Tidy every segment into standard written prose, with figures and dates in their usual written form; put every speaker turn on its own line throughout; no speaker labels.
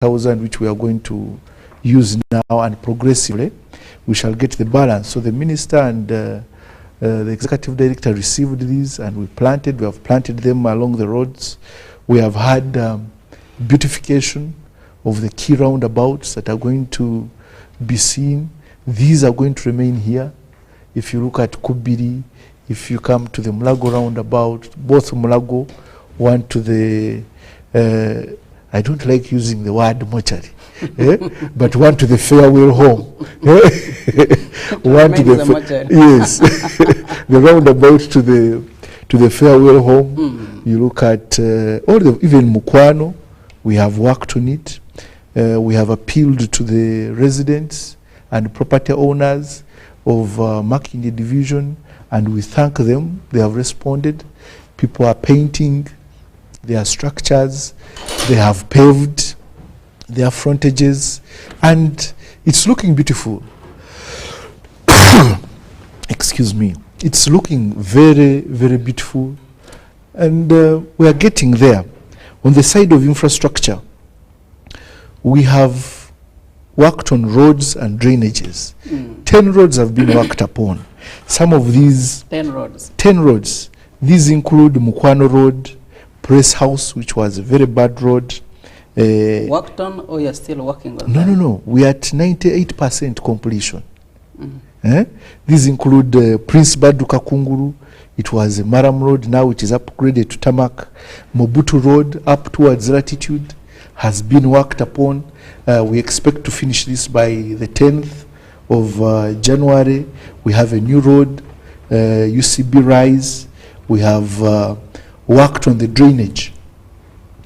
100,000 which we are going to use now, and progressively we shall get the balance. So the minister and the executive director received these, and we have planted them along the roads. We have had beautification of the key roundabouts that are going to be seen. These are going to remain here. If you look at Kubiri, if you come to the Mulago roundabout, both Mulago, one to the, I don't like using the word mortuary, but one to the farewell home. One to the, yes, the roundabout to the farewell home. You look at even Mukwano, we have worked on it. We have appealed to the residents and property owners of Makindye division, and we thank them. They have responded. People are painting their structures. They have paved their frontages, and it's looking beautiful. Excuse me. It's looking very, very beautiful, and we are getting there. On the side of infrastructure, we have worked on roads and drainages. 10 roads have been worked upon. Some of these 10 roads. These include Mukwano Road, Press House, which was a very bad road.
Worked on, or you're still working on that?
No. We are at 98% completion. These include Prince Baduka Kunguru. It was a Maram Road. Now it is upgraded to tarmac. Mobutu Road up towards Latitude has been worked upon. We expect to finish this by the 10th of January. We have a new road, UCB Rise. We have worked on the drainage.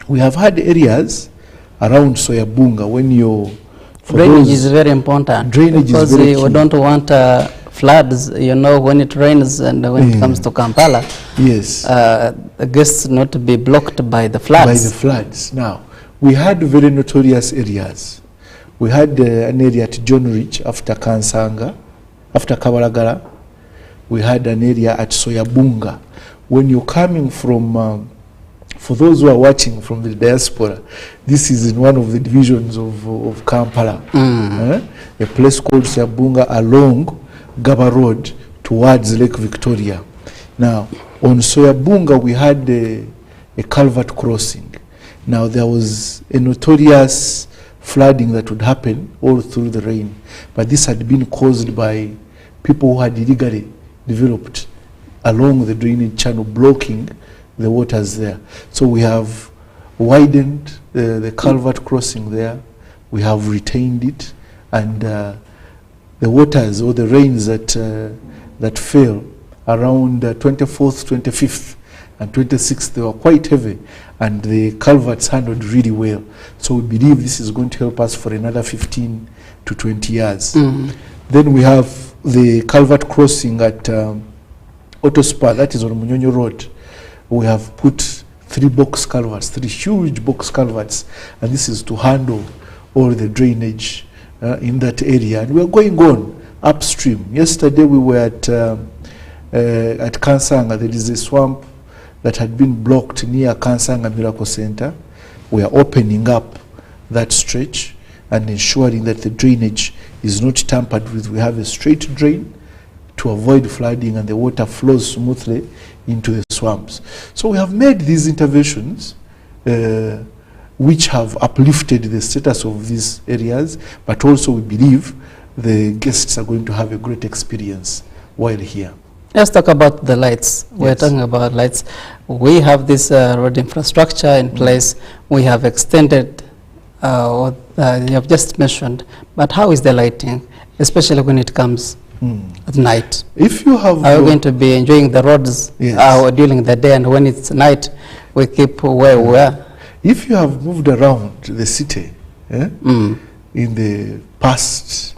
We have had areas around Soyabunga when you...
Drainage is very important.
Drainage
because
is very
we
key.
don't want floods, you know, when it rains and when it comes to Kampala.
Yes.
The guests not to be blocked by the floods.
By the floods. Now, we had very notorious areas. We had an area at John Ridge after Kansanga, after Kabalagala. We had an area at Soyabunga. When you're coming from, for those who are watching from the diaspora, this is in one of the divisions of Kampala. A place called Soyabunga along Gaba Road towards Lake Victoria. Now, on Soyabunga, we had a culvert crossing. Now, there was a notorious flooding that would happen all through the rain, but this had been caused by people who had illegally developed along the drainage channel, blocking the waters there. So we have widened the culvert crossing there. We have retained it, and the waters or the rains that fell around 24th, 25th, and 26th, they were quite heavy, and the culverts handled really well. So we believe this is going to help us for another 15 to 20 years. Then we have the culvert crossing at Autospa, that is on Munyonyo Road. We have put 3 box culverts, 3 huge box culverts, and this is to handle all the drainage in that area. And we are going on upstream. Yesterday we were at Kansanga. There is a swamp that had been blocked near Kansanga Miracle Center. We are opening up that stretch and ensuring that the drainage is not tampered with. We have a straight drain to avoid flooding, and the water flows smoothly into the swamps. So we have made these interventions which have uplifted the status of these areas, but also we believe the guests are going to have a great experience while here.
Let's talk about the lights. Yes. We're talking about lights. We have this road infrastructure in place. We have extended what you have just mentioned, but how is the lighting, especially when it comes at night?
If you have,
are we going to be enjoying the roads during the day, and when it's night, we keep where we are?
If you have moved around the city in the past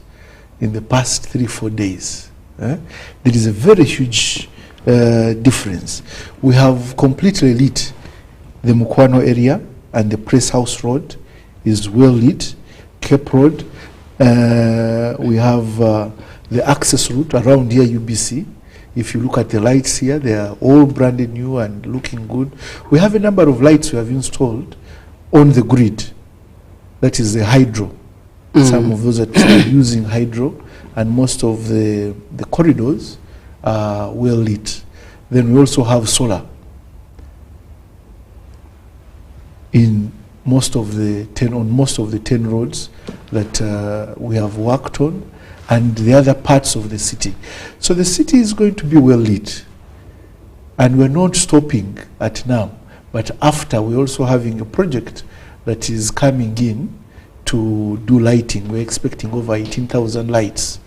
3-4 days, there is a very huge difference. We have completely lit the Mukwano area, and the Press House Road is well lit. Cape Road, we have the access route around here, UBC. If you look at the lights here, they are all branded new and looking good. We have a number of lights we have installed on the grid. that is the hydro. Some of those that are using hydro, and most of the corridors are well lit. Then we also have solar in most of the 10 roads that we have worked on, and the other parts of the city. So the city is going to be well lit, and we're not stopping at now, but after we're also having a project that is coming in to do lighting. We're expecting over 18,000 lights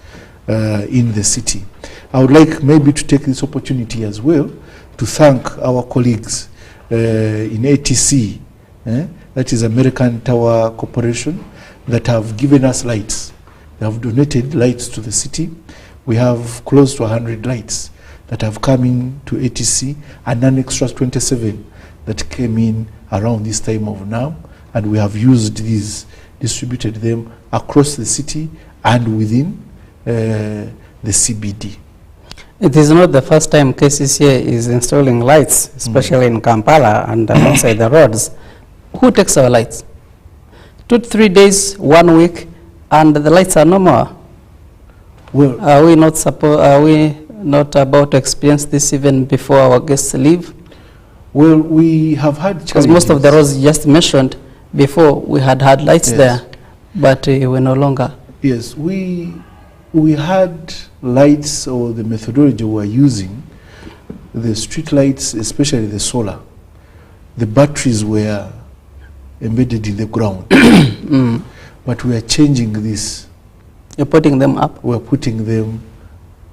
in the city. I would like maybe to take this opportunity as well to thank our colleagues in ATC, that is American Tower Corporation, that have given us lights. They have donated lights to the city. We have close to 100 lights that have come in to ATC, and an extra 27 that came in around this time of now, and we have used these, distributed them across the city and within the CBD.
It is not the first time KCCA is installing lights, especially in Kampala and outside the roads. Who takes our lights? 2 to 3 days, 1 week, and the lights are no more.
Well,
are we not about to experience this even before our guests leave?
Well, we have had challenges.
Because most of the roads you just mentioned before, we had lights there, but we're no longer.
Yes, we had lights, or the methodology we're using, the street lights, especially the solar, the batteries were embedded in the ground. But we are changing this.
You're putting them up?
We're putting them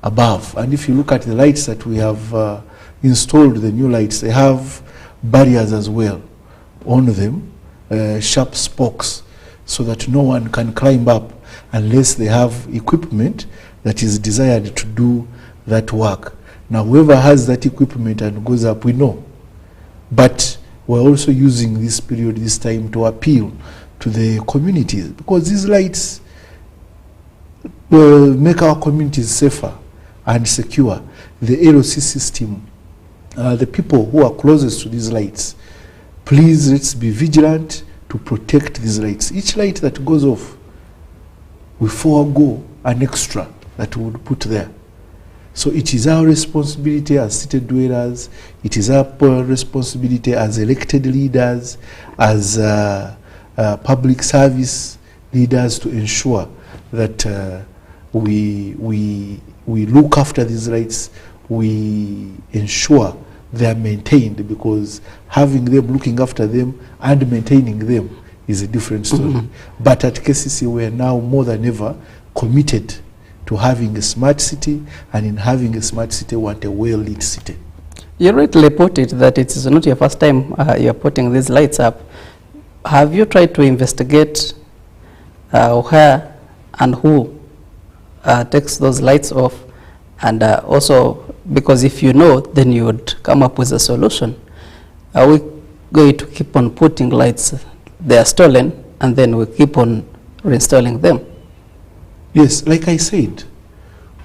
above. And if you look at the lights that we have installed, the new lights, they have barriers as well on them, sharp spokes, so that no one can climb up unless they have equipment that is desired to do that work. Now, whoever has that equipment and goes up, we know. But we're also using this period, this time, to appeal to the communities, because these lights will make our communities safer and secure. The LOC system, the people who are closest to these lights, please, let's be vigilant to protect these lights. Each light that goes off, we forego an extra that we would put there. So it is our responsibility as city dwellers, it is our responsibility as elected leaders, as public service leaders, to ensure that we look after these lights, we ensure they are maintained, because having them, looking after them and maintaining them is a different story. But at KCCA, we are now more than ever committed to having a smart city, and in having a smart city, we want a well-lit city.
You rightly put it that it is not your first time you're putting these lights up. Have you tried to investigate where and who takes those lights off? And also, because if you know, then you would come up with a solution. Are we going to keep on putting lights, they are stolen, and then we keep on reinstalling them?
Yes, like I said,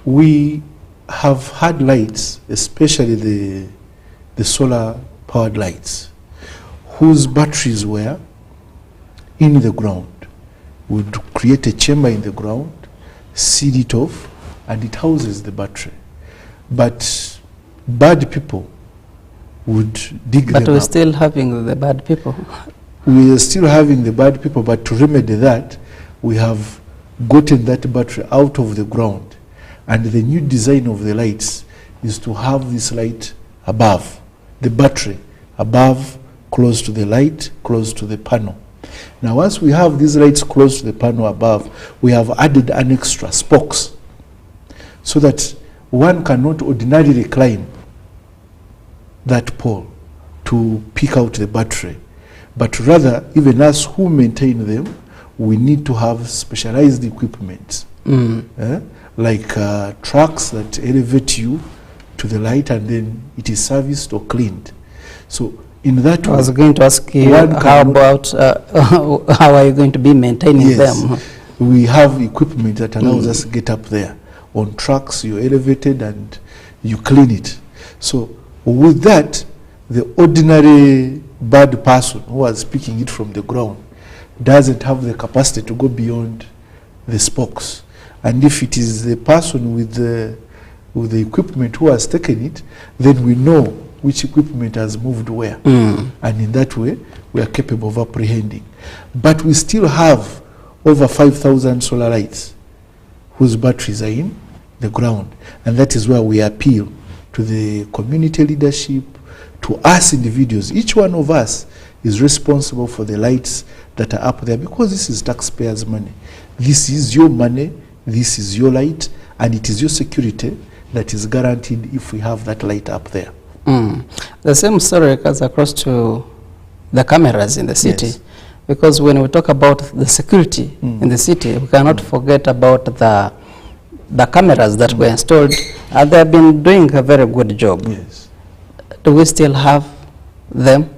we have had lights, especially the solar powered lights, whose batteries were in the ground. We'd create a chamber in the ground, seal it off, and it houses the battery. But bad people would dig them up.
But we're still having the bad people.
We are still having the bad people, but to remedy that, we have gotten that battery out of the ground. And the new design of the lights is to have this light above, the battery above, close to the light, close to the panel. Now, once we have these lights close to the panel above, we have added an extra spokes, so that one cannot ordinarily climb that pole to pick out the battery. But rather, even us who maintain them, we need to have specialized equipment, like trucks that elevate you to the light, and then it is serviced or cleaned. So in that
I was going to ask you, how about how are you going to be maintaining them?
We have equipment that allows us to get up there. On trucks, you're elevated and you clean it. So with that, the ordinary bad person who was picking it from the ground doesn't have the capacity to go beyond the spokes. And if it is the person with the equipment who has taken it, then we know which equipment has moved where. And in that way, we are capable of apprehending. But we still have over 5,000 solar lights whose batteries are in the ground. And that is where we appeal to the community leadership, to us individuals. Each one of us is responsible for the lights that are up there, because this is taxpayers' money. This is your money, this is your light, and it is your security that is guaranteed if we have that light up there.
The same story cuts across to the cameras in the city.
Yes.
Because when we talk about the security in the city, we cannot forget about the cameras that were installed, and they have been doing a very good job.
Yes.
Do we still have them?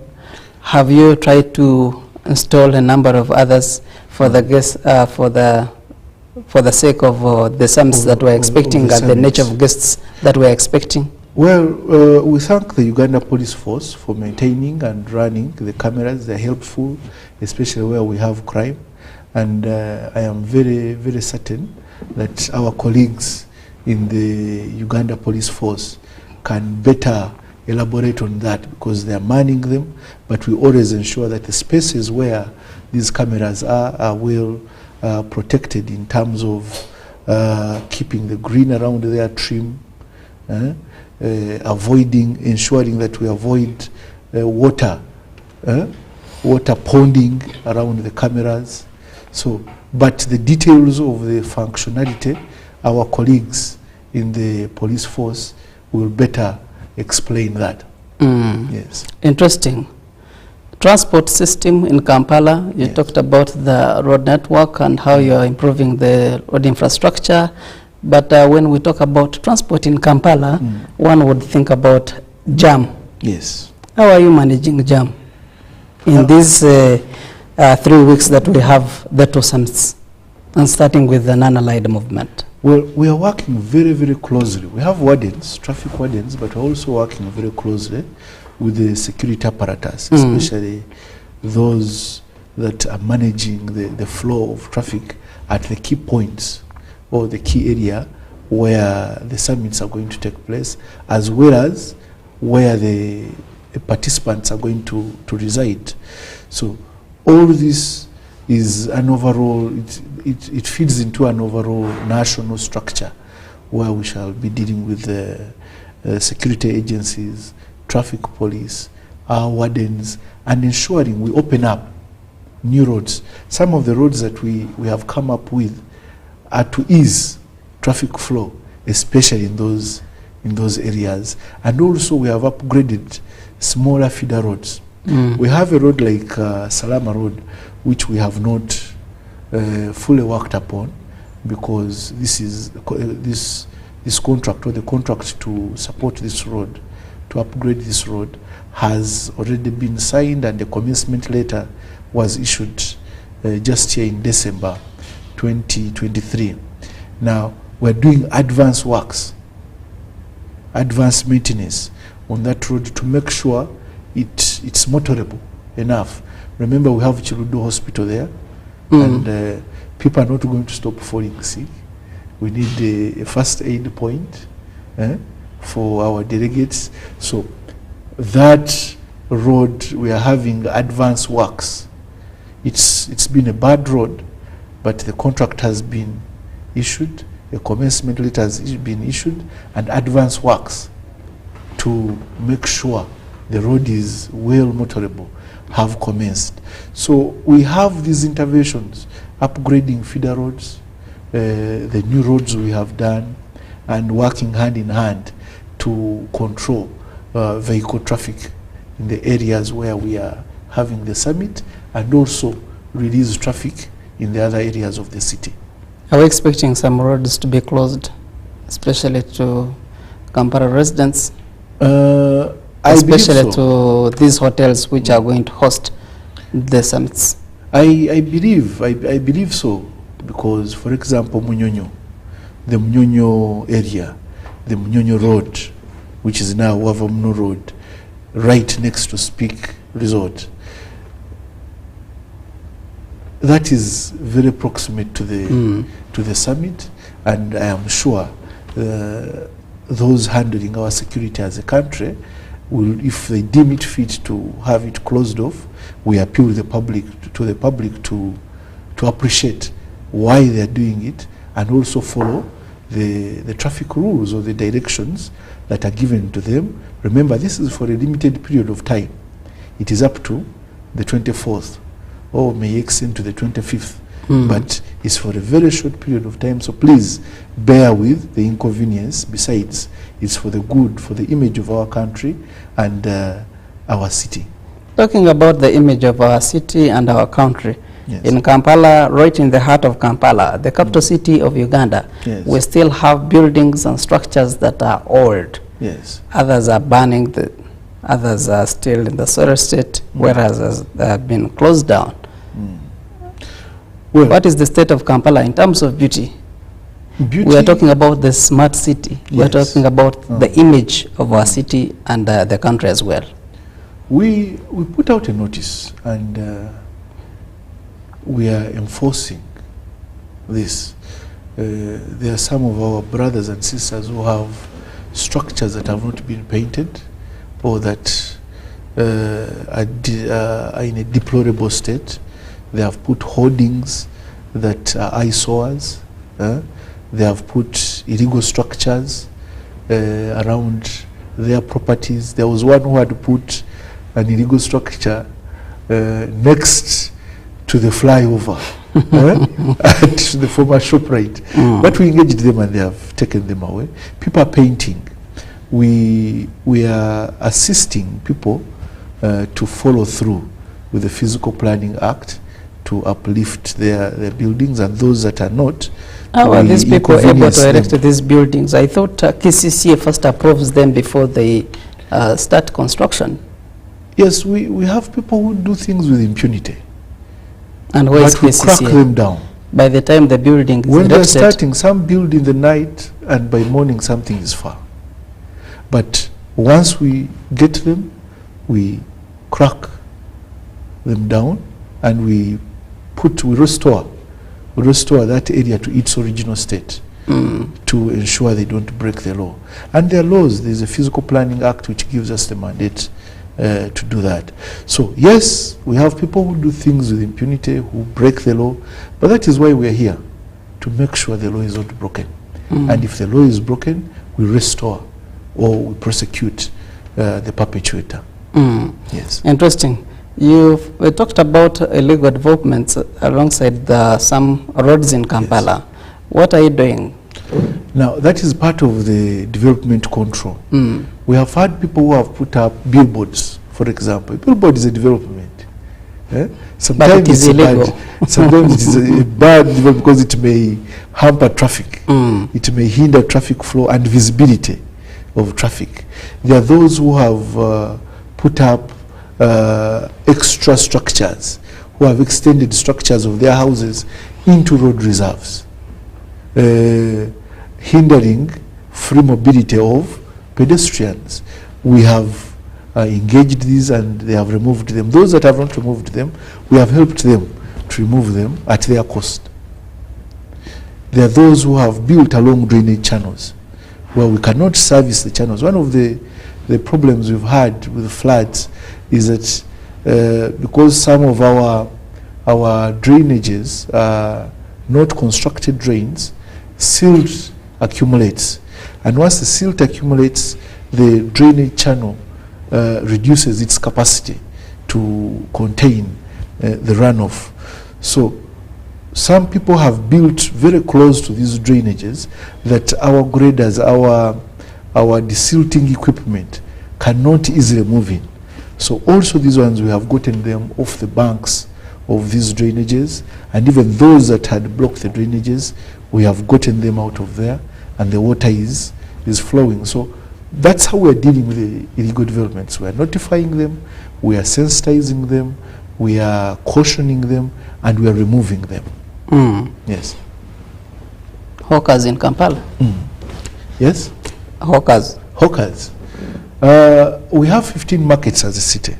Have you tried to install a number of others for the guests, for the sake of the summits that we're expecting and the nature of guests that we're expecting?
Well, we thank the Uganda Police Force for maintaining and running the cameras. They're helpful, especially where we have crime. And I am very, very certain that our colleagues in the Uganda Police Force can better elaborate on that, because they are manning them. But we always ensure that the spaces where these cameras are well protected in terms of keeping the green around their trim, ensuring that we avoid water ponding around the cameras. So, but the details of the functionality, our colleagues in the police force will better explain that. Yes.
Interesting. Transport system in Kampala, you talked about the road network and how you are improving the road infrastructure. But when we talk about transport in Kampala, one would think about jam.
Yes.
How are you managing jam in these 3 weeks that we have the two summits, and starting with the non-allied movement?
Well, we are working very, very closely. We have wardens, traffic wardens, but we're also working very closely with the security apparatus, especially those that are managing the flow of traffic at the key points or the key area where the summits are going to take place, as well as where the participants are going to reside. So all this is an overall, it feeds into an overall national structure where we shall be dealing with the security agencies, traffic police, our wardens, and ensuring we open up new roads. Some of the roads that we have come up with are to ease traffic flow, especially in those areas. And also we have upgraded smaller feeder roads. We have a road like Salama Road, which we have not fully worked upon, because this contract, or the contract to support this road, to upgrade this road, has already been signed, and the commencement letter was issued just here in December 2023. Now we're doing advanced works, advanced maintenance on that road to make sure it's motorable enough. Remember, we have Chirudo Hospital there, and people are not going to stop falling sick. We need a first aid point for our delegates. So that road, we are having advanced works. It's been a bad road, but the contract has been issued, a commencement letter has been issued, and advanced works to make sure the road is well motorable have commenced. So we have these interventions, upgrading feeder roads, the new roads we have done, and working hand in hand to control vehicle traffic in the areas where we are having the summit, and also release traffic in the other areas of the city.
Are we expecting some roads to be closed, especially to Kampala residents? Especially to these hotels which are going to host the summits?
I believe so, because, for example, Munyonyo, the Munyonyo area, the Munyonyo Road, which is now Wavamuno Road, right next to Speak Resort, that is very proximate to the summit, and I am sure those handling our security as a country will, if they deem it fit to have it closed off, we appeal the public to appreciate why they are doing it, and also follow the traffic rules or the directions that are given to them. Remember, this is for a limited period of time. It is up to the 24th, or may extend to the 25th, but it's for a very short period of time. So please bear with the inconvenience. Besides, it's for the good, for the image of our country and our city.
Talking about the image of our city and our country,
Yes.
in Kampala, right in the heart of Kampala, the capital city of Uganda,
Yes.
we still have buildings and structures that are old.
Yes.
Others are burning, others are still in the soil state, whereas they have been closed down.
Well,
What is the state of Kampala in terms of beauty? We are talking about the smart city. We are
Yes.
talking about the image of our city and the country as well.
We put out a notice, and we are enforcing this. There are some of our brothers and sisters who have structures that have not been painted, or that are in a deplorable state. They have put hoardings that are eyesores. They have put illegal structures around their properties. There was one who had put an illegal structure next to the flyover at the former ShopRite. But we engaged them and they have taken them away. People are painting. We are assisting people to follow through with the Physical Planning Act to uplift their buildings, and those that are not.
How are these people able
inconvenience
to erect
them.
these buildings? I thought KCCA first approves them before they start construction.
Yes, we have people who do things with impunity.
And where is
But we crack
KCCA?
them down.
By the time the building is
When they're
erected,
starting, some build in the night, and by morning something is far. But once we get them, we crack them down, and we restore that area to its original state to ensure they don't break the law. And there are laws. There's a Physical Planning Act which gives us the mandate to do that. So yes, we have people who do things with impunity, who break the law, but that is why we are here, to make sure the law is not broken. And if the law is broken, we restore or we prosecute the perpetrator. Yes.
Interesting. You've talked about illegal developments alongside some roads in Kampala.
Yes.
What are you doing?
Now, that is part of the development control. We have had people who have put up billboards, for example. A billboard is a development. Sometimes
But it is
it's
illegal.
bad. Sometimes it is a bad development because it may hamper traffic. It may hinder traffic flow and visibility of traffic. There are those who have put up extra structures, who have extended structures of their houses into road reserves, hindering free mobility of pedestrians. We have engaged these and they have removed them. Those that have not removed them, we have helped them to remove them at their cost. There are those who have built along drainage channels where we cannot service the channels. One of the problems we've had with floods is that because some of our drainages are not constructed drains, silt accumulates. And once the silt accumulates, the drainage channel reduces its capacity to contain the runoff. So some people have built very close to these drainages that our graders, our desilting equipment cannot easily move in. So also these ones, we have gotten them off the banks of these drainages, and even those that had blocked the drainages, we have gotten them out of there, and the water is flowing. So that's how we are dealing with the illegal developments. We are notifying them, we are sensitizing them, we are cautioning them, and we are removing them. Yes.
Hawkers in Kampala?
Yes?
Hawkers.
Hawkers. We have 15 markets as a city,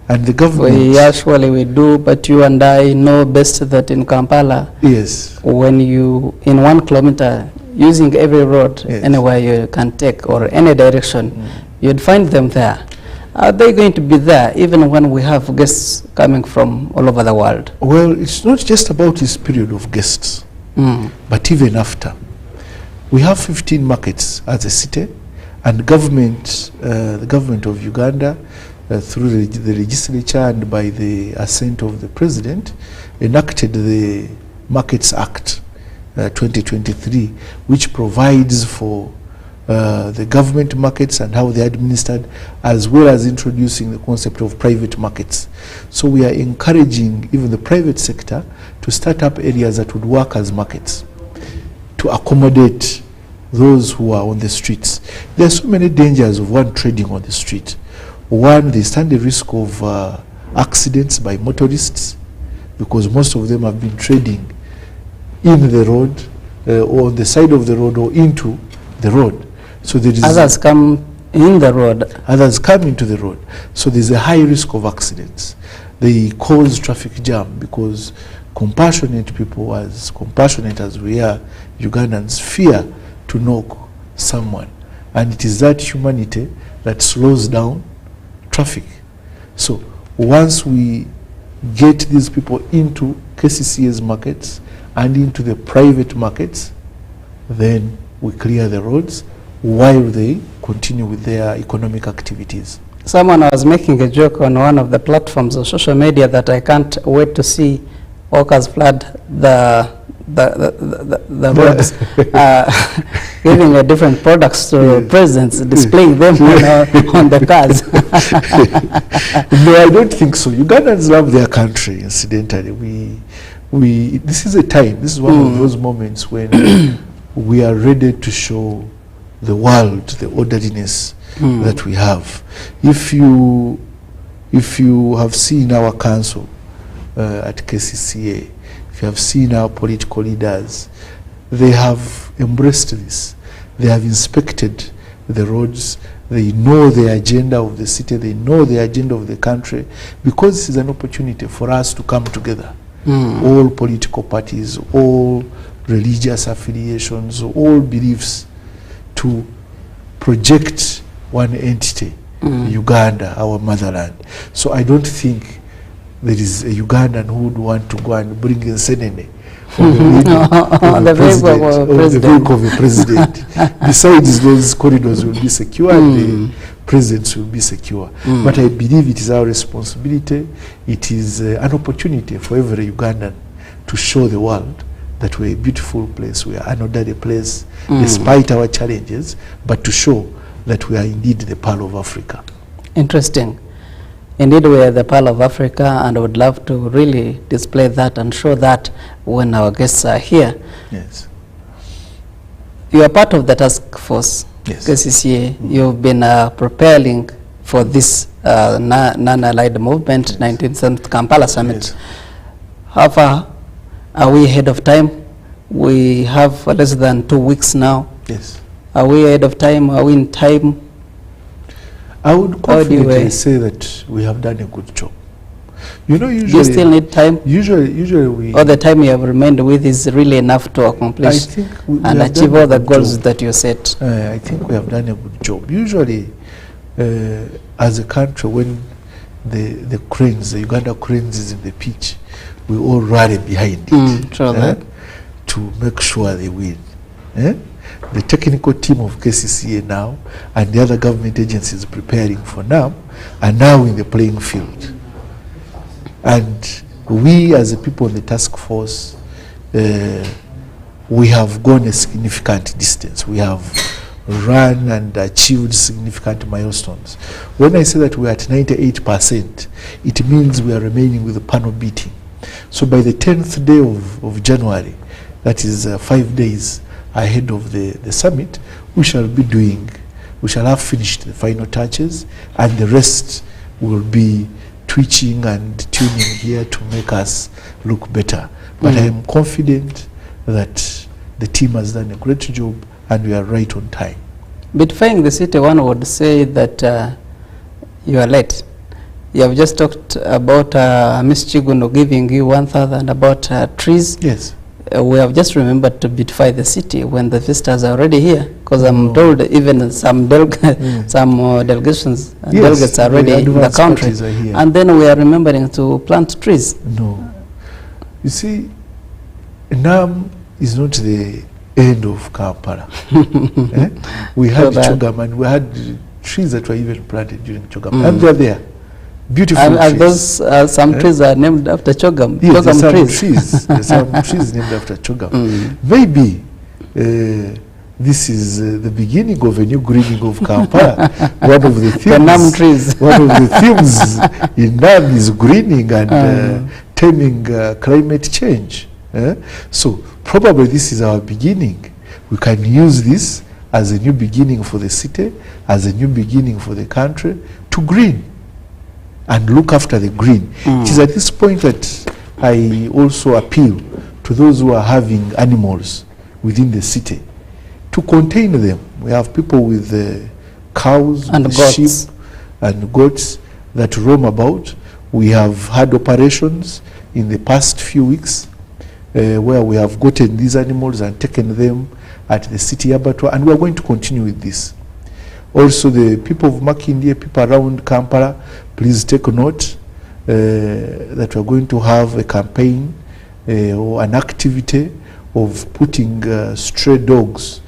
And the government...
We do, but you and I know best that in Kampala,
yes,
when you, in 1 kilometer, using every road,
yes,
anywhere you can take or any direction, you'd find them there. Are they going to be there even when we have guests coming from all over the world?
Well, it's not just about this period of guests, but even after. We have 15 markets as a city, and the government of Uganda, through the legislature and by the assent of the president, enacted the Markets Act 2023, which provides for the government markets and how they are administered, as well as introducing the concept of private markets. So we are encouraging even the private sector to start up areas that would work as markets to accommodate those who are on the streets. There are so many dangers of one trading on the street. One, they stand the risk of accidents by motorists, because most of them have been trading in the road or on the side of the road or into the road. So there is
others come in the road.
Others come into the road. So there's a high risk of accidents. They cause traffic jam because compassionate people, as compassionate as we are, Ugandans fear to knock someone. And it is that humanity that slows down traffic. So once we get these people into KCCA's markets and into the private markets, then we clear the roads while they continue with their economic activities.
Someone was making a joke on one of the platforms of social media that I can't wait to see workers flood the roads, giving a different products to presidents, displaying them on the cars.
No, I don't think so. Ugandans love their country, incidentally. This is a time, this is one of those moments when we are ready to show the world the orderliness that we have. If you have seen our council at KCCA, if you have seen our political leaders, they have embraced this. They have inspected the roads. They know the agenda of the city. They know the agenda of the country, because this is an opportunity for us to come together. All political parties, all religious affiliations, all beliefs, to project one entity, Uganda, our motherland. So I don't think there is a Ugandan who would want to go and bring in Senene on the vehicle of a president. Besides, those corridors will be secure and the presidents will be secure. But I believe it is our responsibility, it is an opportunity for every Ugandan to show the world that we're a beautiful place, we are an orderly place, despite our challenges, but to show that we are indeed the Pearl of Africa.
Interesting. Indeed, we are the Pearl of Africa, and I would love to really display that and show that when our guests are here.
Yes.
You are part of the task force, yes. KCCA. You've been preparing for this non-allied movement, yes. 19th Kampala Summit. Yes. How far are we ahead of time? We have less than 2 weeks now.
Yes.
Are we ahead of time? Are we in time?
I would confidently say that we have done a good job. You know, usually...
Do you still need time?
Usually we...
Or the time you have remained with is really enough to accomplish and achieve all the goals that you set?
I think we have done a good job. Usually, as a country, when the cranes, the Uganda cranes is in the pitch, we all rally behind it to make sure they win. The technical team of KCCA now and the other government agencies preparing for now are now in the playing field. And we as a people in the task force, we have gone a significant distance. We have run and achieved significant milestones. When I say that we are at 98%, it means we are remaining with the panel beating. So by the 10th day of January, that is 5 days ahead of the summit, we shall have finished the final touches, and the rest will be twitching and tuning here to make us look better. But I am confident that the team has done a great job and we are right on time.
Beautifying the city, one would say that you are late. You have just talked about Ms. Chiguno giving you 1,000 about trees.
Yes.
We have just remembered to beautify the city when the visitors are already here, because I'm told even some delegations and delegates are already in the country. And then we are remembering to plant trees.
No. You see, NAM is not the end of Kampala. We had Chogam, and we had trees that were even planted during Chogam. And they're there. Beautiful trees.
And those some trees are named after Chogam.
Yes,
Chogam
trees. There's some trees named after Chogam. Maybe this is the beginning of a new greening of Kampala. One of the themes,
the NAM trees.
One of the themes in NAM is greening and taming climate change. So probably this is our beginning. We can use this as a new beginning for the city, as a new beginning for the country, to green and look after the green. It is at this point that I also appeal to those who are having animals within the city to contain them. We have people with cows,
and
with
goats.
sheep and goats that roam about. We have had operations in the past few weeks where we have gotten these animals and taken them at the city abattoir, and we are going to continue with this. Also, the people of Makindye, people around Kampala, please take note that we are going to have a campaign or an activity of putting stray dogs,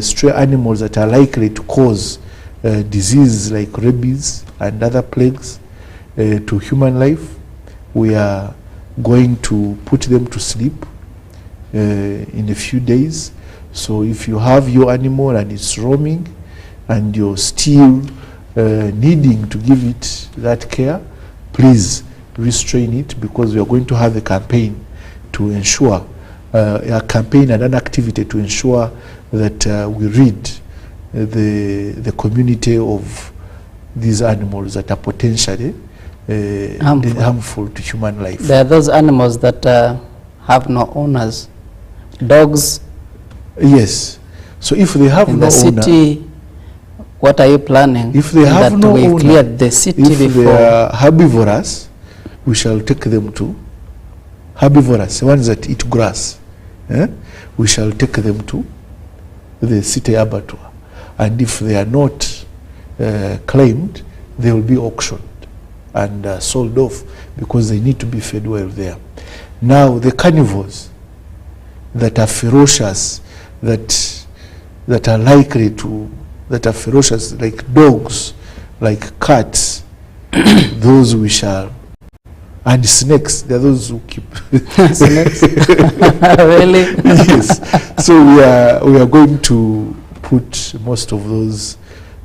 stray animals that are likely to cause disease like rabies and other plagues to human life. We are going to put them to sleep in a few days. So if you have your animal and it's roaming and you're still needing to give it that care, please restrain it, because we are going to have a campaign to ensure, a campaign and an activity to ensure that we rid the community of these animals that are potentially harmful to human life.
There are those animals that have no owners. Dogs.
Yes. So if they have
in
no
the city, what are you planning?
If they have no owner,
we cleared the city
if
before.
they are herbivorous, we shall take them to herbivorous, the ones that eat grass. We shall take them to the city abattoir. And if they are not claimed, they will be auctioned and sold off, because they need to be fed well there. Now, the carnivores that are ferocious, that are likely to, that are ferocious, like dogs, like cats, those we shall, and snakes, there are those who keep
snakes. Really?
Yes. So we are going to put most of those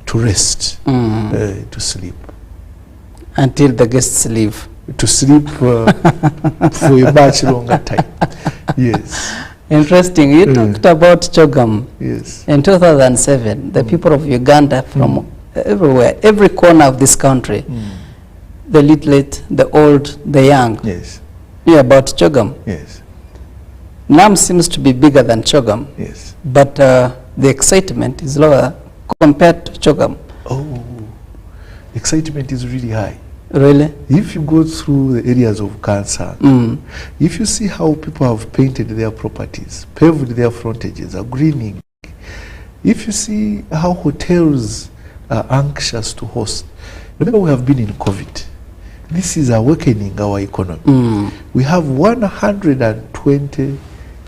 to rest, to sleep.
Until the guests leave.
To sleep for a much longer time. Yes.
Interesting. You talked about Chogam.
Yes.
In 2007, the people of Uganda from everywhere, every corner of this country, the literate, the old, the young,
yes,
knew about Chogam.
Yes.
NAM seems to be bigger than Chogam.
Yes.
But the excitement is lower compared to Chogam.
Oh, excitement is really high.
Really?
If you go through the areas of cancer, if you see how people have painted their properties, paved their frontages, are greening, if you see how hotels are anxious to host, remember we have been in COVID. This is awakening our economy. We have 120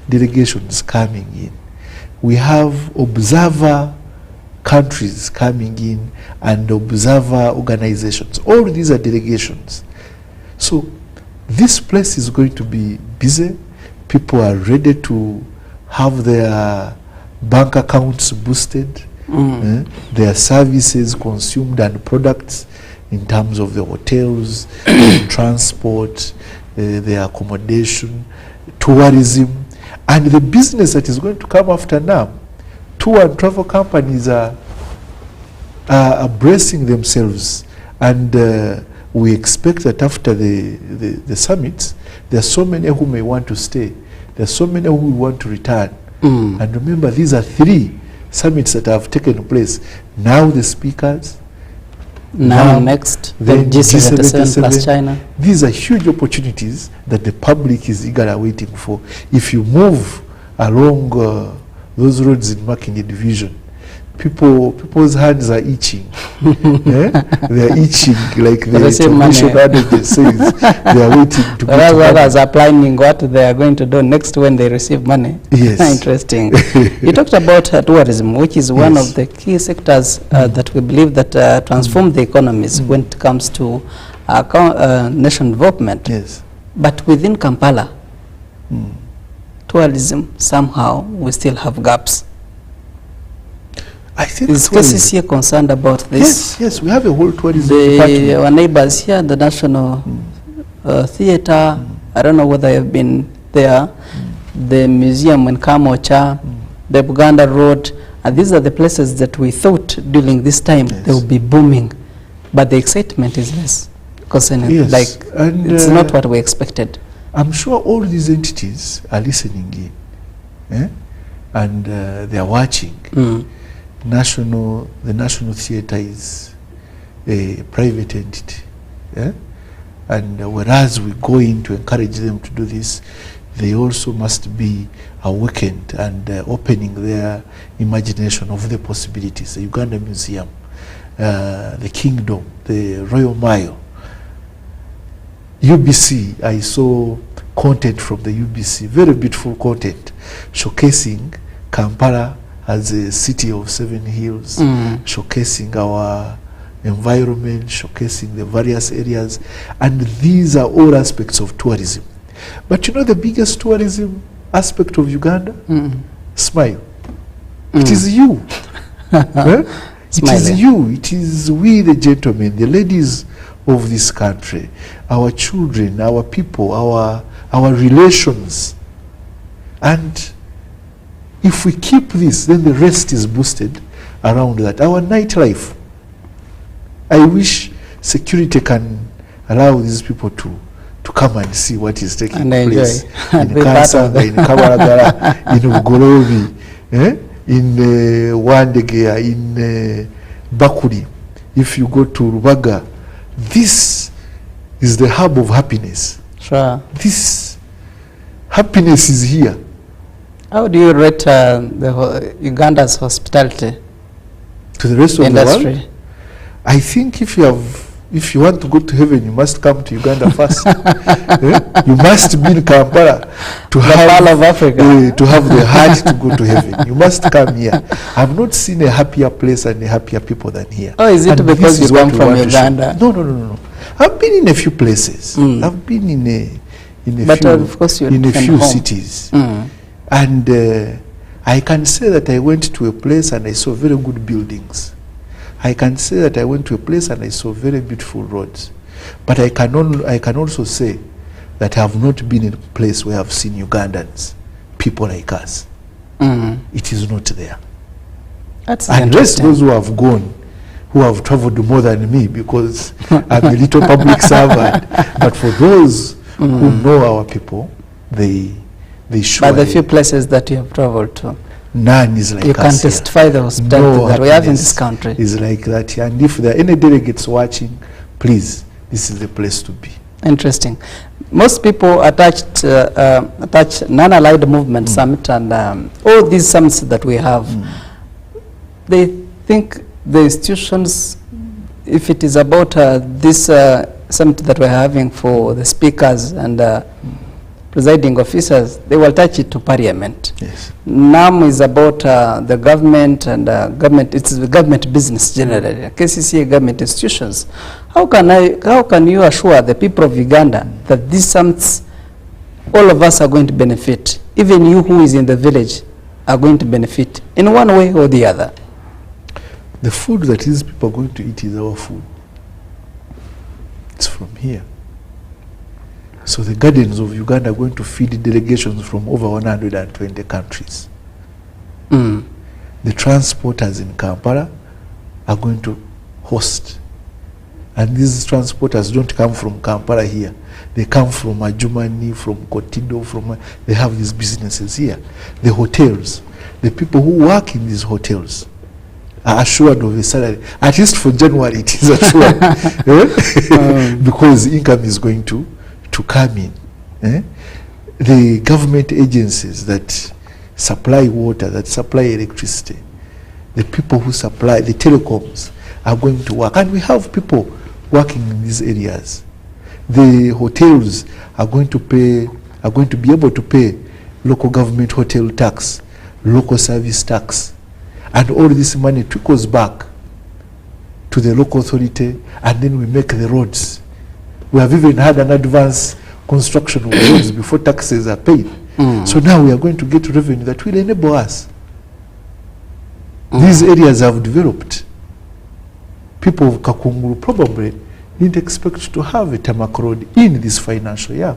delegations coming in. We have observer countries coming in and observer organizations. All these are delegations. So this place is going to be busy. People are ready to have their bank accounts boosted, their services consumed and products in terms of the hotels, the transport, the accommodation, tourism, and the business that is going to come after now. Tour and travel companies are bracing themselves, and we expect that after the summits, there are so many who may want to stay. There are so many who will want to return. And remember, these are 3 summits that have taken place. Now the speakers,
Now next, then G77 plus China.
These are huge opportunities that the public is eagerly waiting for. If you move along those roads in Makindye division, people's hands are itching. They are itching like the information adage says. They are waiting to
get money. Others are planning what they are going to do next when they receive money.
Yes.
Interesting. You talked about tourism, which is one of the key sectors that we believe that transform the economies when it comes to nation development.
Yes.
But within Kampala, tourism, somehow, we still have gaps.
I think
is KCCA concerned about this?
Yes, we have a whole tourism department.
Our neighbors here, the National Theatre, I don't know whether you've been there, the museum in Kamocha, the Buganda Road, and these are the places that we thought during this time they would be booming, but the excitement is less. Because it's not what we expected.
I'm sure all these entities are listening in, and they are watching. The National Theatre is a private entity, and whereas we go in to encourage them to do this, they also must be awakened and opening their imagination of the possibilities. The Uganda Museum, the Kingdom, the Royal Mile, UBC. I saw content from the UBC, very beautiful content, showcasing Kampala as a city of 7 hills, showcasing our environment, showcasing the various areas, and these are all aspects of tourism. But you know the biggest tourism aspect of Uganda? Smile. It is you. It is you. It is we, the gentlemen, the ladies of this country, our children, our people, our relations. And if we keep this, then the rest is boosted around that. Our nightlife, I wish security can allow these people to come and see what is taking place in Kansanga, in Kabalagala, in Ugorobi, in Wandegea, in Bakuri. If you go to Rubaga, this is the hub of happiness.
Sure.
This happiness is here.
How do you rate Uganda's hospitality
to the rest of
industry?
The world? I think if you want to go to heaven, you must come to Uganda first. You must be in Kampala to have the heart to go to heaven. You must come here. I've not seen a happier place and a happier people than here.
Oh, is it because you come from Uganda?
No. I've been in a few places. I've been in a few cities. And I can say that I went to a place and I saw very good buildings. I can say that I went to a place and I saw very beautiful roads. But I can also say that I have not been in a place where I've seen Ugandans, people like us. It is not there.
That's
unless those who have gone, who have traveled more than me, because I'm a little public servant. But for those who know our people, they show.
But the few places that you have traveled to,
none is like us.
You can testify the hospitality that we have in this country.
Is like that, and if there are any delegates watching, please, this is the place to be.
Interesting. Most people attach non-allied movement summit and all these summits that we have. They think the institutions, if it is about this summit that we're having for the speakers and presiding officers, they will attach it to parliament.
Yes.
NAM is about the government and government. It's the government business generally. KCCA government institutions. How can you assure the people of Uganda that these summits, all of us are going to benefit, even you who is in the village are going to benefit in one way or the other?
The food that these people are going to eat is our food. It's from here. So the gardens of Uganda are going to feed delegations from over 120 countries. The transporters in Kampala are going to host. And these transporters don't come from Kampala here. They come from Ajumani, from Kotido, they have these businesses here. The hotels, the people who work in these hotels are assured of a salary. At least for January, it is assured. Because income is going to come in. The government agencies that supply water, that supply electricity, the people who supply the telecoms are going to work. And we have people working in these areas. The hotels are going to be able to pay local government hotel tax, local service tax, and all this money trickles back to the local authority, and then we make the roads. We have even had an advance construction of roads before taxes are paid. So now we are going to get revenue that will enable us. These areas have developed. People of Kakunguru probably didn't expect to have a tarmac road in this financial year,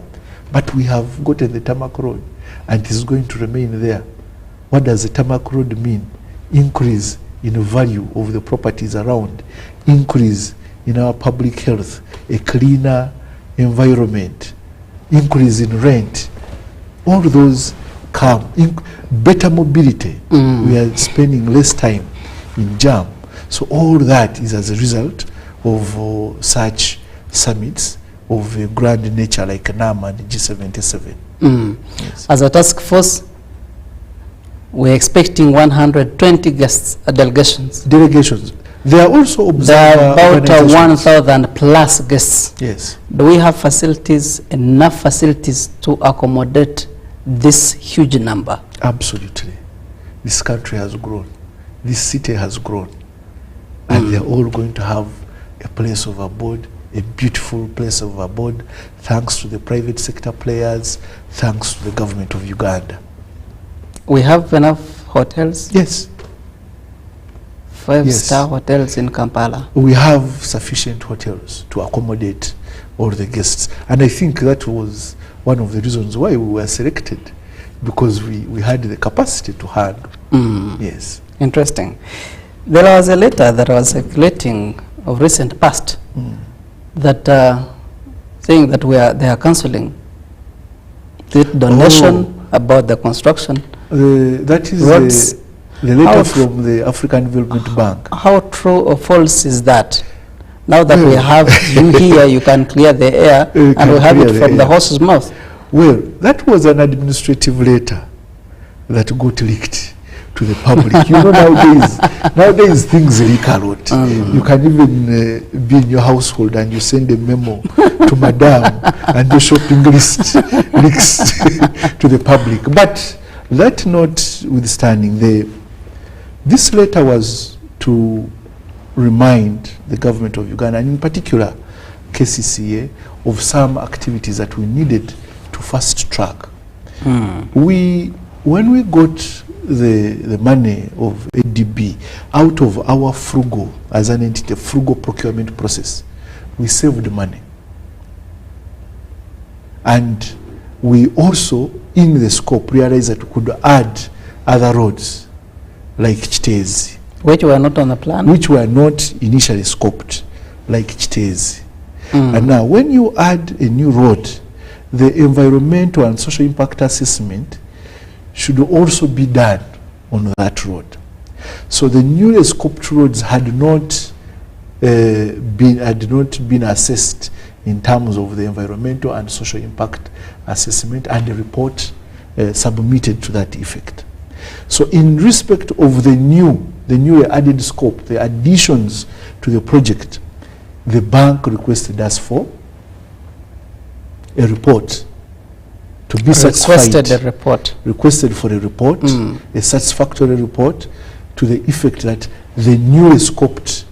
but we have gotten the tarmac road, and it is going to remain there. What does the tarmac road mean? Increase in the value of the properties around, increase in our public health, a cleaner environment, increase in rent. All those come, better mobility. We are spending less time in jam. So all that is as a result of such summits of a grand nature like NAM and G77. Yes.
As a task force, we're expecting 120 guests, delegations.
They are also
there are about 1,000 plus guests.
Yes.
Do we have facilities, enough facilities to accommodate this huge number?
Absolutely. This country has grown. This city has grown. And they're all going to have a place of abode, a beautiful place of abode, thanks to the private sector players, thanks to the government of Uganda.
We have enough hotels?
Yes.
5-star hotels in Kampala.
We have sufficient hotels to accommodate all the guests. And I think that was one of the reasons why we were selected, because we had the capacity to handle. Yes.
Interesting. There was a letter that was circulating of recent past that saying that they are cancelling the donation about the construction.
That is the letter from the African Development Bank.
How true or false is that? Now that we have you here, you can clear the air, and we have it from the horse's mouth.
Well, that was an administrative letter that got leaked to the public. You know, nowadays things leak a lot. You can even be in your household and you send a memo to madam, and the shopping list leaks to the public. But that notwithstanding, this letter was to remind the government of Uganda, and in particular KCCA, of some activities that we needed to fast track. When we got the money of ADB out of our frugal, as an entity, frugal procurement process, we saved money. And we also, in the scope, realized that we could add other roads, like Chitezi.
Which were not on the plan?
Which were not initially scoped, like Chitezi. And now, when you add a new road, the environmental and social impact assessment should also be done on that road. So the newly scoped roads had not been assessed in terms of the environmental and social impact assessment, and the report submitted to that effect. So in respect of the newly added scope, the additions to the project, the bank requested us for a report to be satisfied. Requested for a report, a satisfactory report to the effect that the newly scoped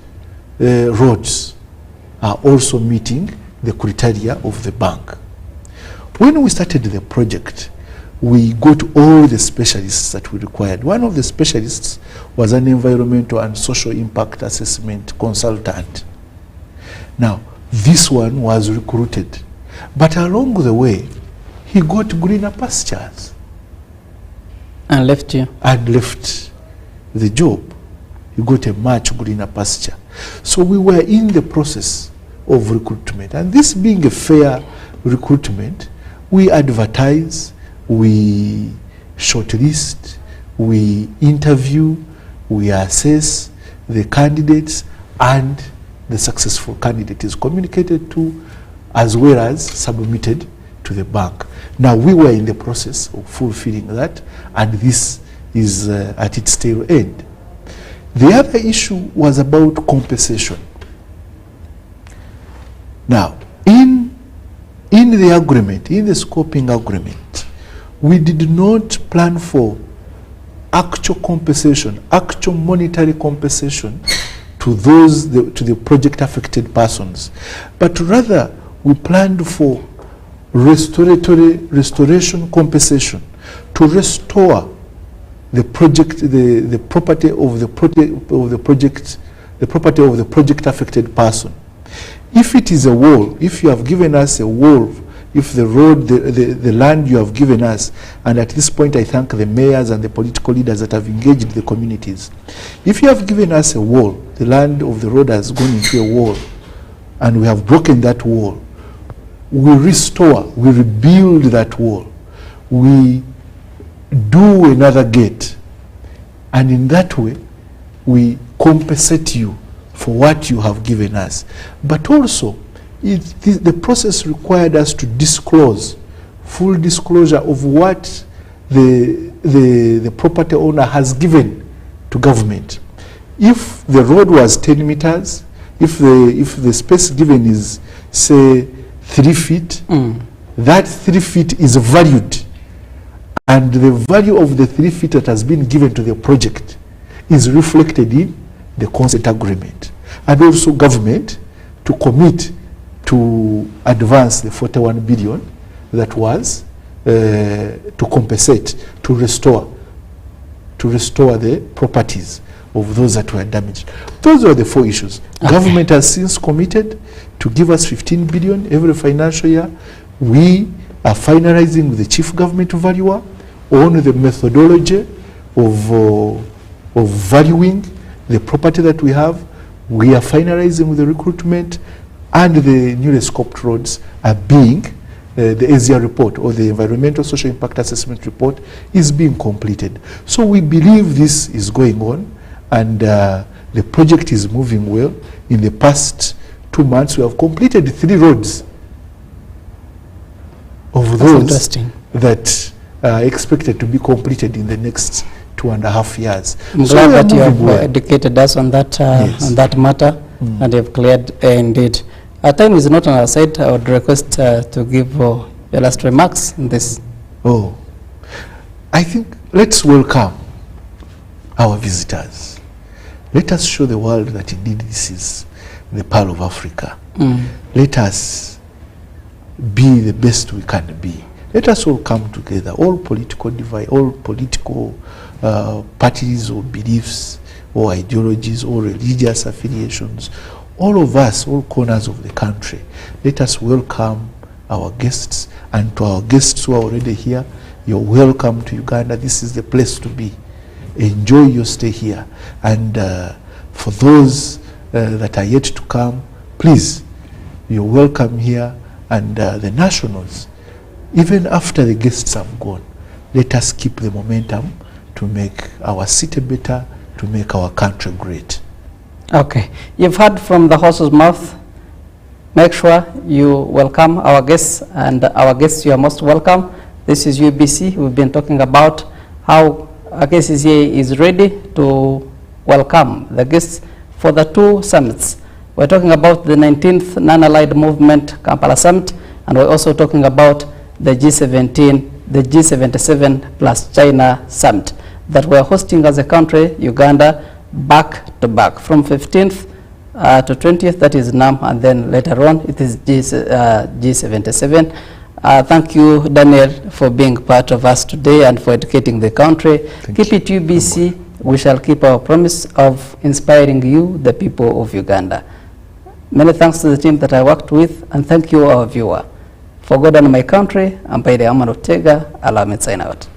roads are also meeting the criteria of the bank. When we started the project, we got all the specialists that we required. One of the specialists was an environmental and social impact assessment consultant. Now, this one was recruited, but along the way, he got greener pastures.
And left you?
And left the job. He got a much greener pasture. So we were in the process of recruitment. And this being a fair recruitment, we advertise, we shortlist, we interview, we assess, the candidates and the successful candidate is communicated to, as well as submitted to the bank. Now, we were in the process of fulfilling that, and this is at its tail end. The other issue was about compensation. Now, in the agreement, in the scoping agreement, we did not plan for actual compensation, actual monetary compensation to to the project affected persons, but rather we planned for restoration compensation to restore the project, the property of the project, the property of the project affected person. If it is a wall, if you have given us a wall, if the road, the land you have given us, and at this point I thank the mayors and the political leaders that have engaged the communities. If you have given us a wall, the land of the road has gone into a wall, and we have broken that wall, we restore, we rebuild that wall, we do another gate, and in that way we compensate you for what you have given us. But also, the process required us to disclose, full disclosure of what the property owner has given to government. If the road was 10 meters, if the space given is, say, 3 feet, that 3 feet is valued, and the value of the 3 feet that has been given to the project is reflected in the consent agreement. And also government to commit to advance the 41 billion that was to compensate, to restore the properties of those that were damaged. Those are the 4 issues. Okay. Government has since committed to give us 15 billion every financial year. We are finalizing with the chief government valuer on the methodology of valuing the property that we have. We are finalizing with the recruitment, and the newly scoped roads are being, the ASIA report, or the Environmental Social Impact Assessment report, is being completed. So we believe this is going on, and the project is moving well. In the past 2 months, we have completed 3 roads of those that are expected to be completed in the next 2.5 years.
I'm glad that you have educated us on that, yes, on that matter, and you have cleared indeed. Our time is not on our side. I would request to give your last remarks on this. Oh,
I think let's welcome our visitors. Let us show the world that indeed this is the Pearl of Africa. Let us be the best we can be. Let us all come together, all political divide, all political parties or beliefs or ideologies or religious affiliations, all of us, all corners of the country. Let us welcome our guests, and to our guests who are already here, you're welcome to Uganda. This is the place to be. Enjoy your stay here. And for those that are yet to come, please, you're welcome here. And the nationals, even after the guests have gone, let us keep the momentum to make our city better, to make our country great.
Okay, you've heard from the horse's mouth. Make sure you welcome our guests, and our guests, you are most welcome. This is UBC. We've been talking about how KCCA is ready to welcome the guests for the 2 summits. We're talking about the 19th Non-Allied Movement Kampala Summit, and we're also talking about the G77 plus China Summit that we're hosting as a country, Uganda, back to back from 15th to 20th, that is NAM, and then later on it is G77. Thank you, Daniel, for being part of us today and for educating the country. Keep it UBC. We shall keep our promise of inspiring you, the people of Uganda. Many thanks to the team that I worked with, and thank you, our viewer. For God and my country, I'm Paide Aman Otega. Allow me to sign out.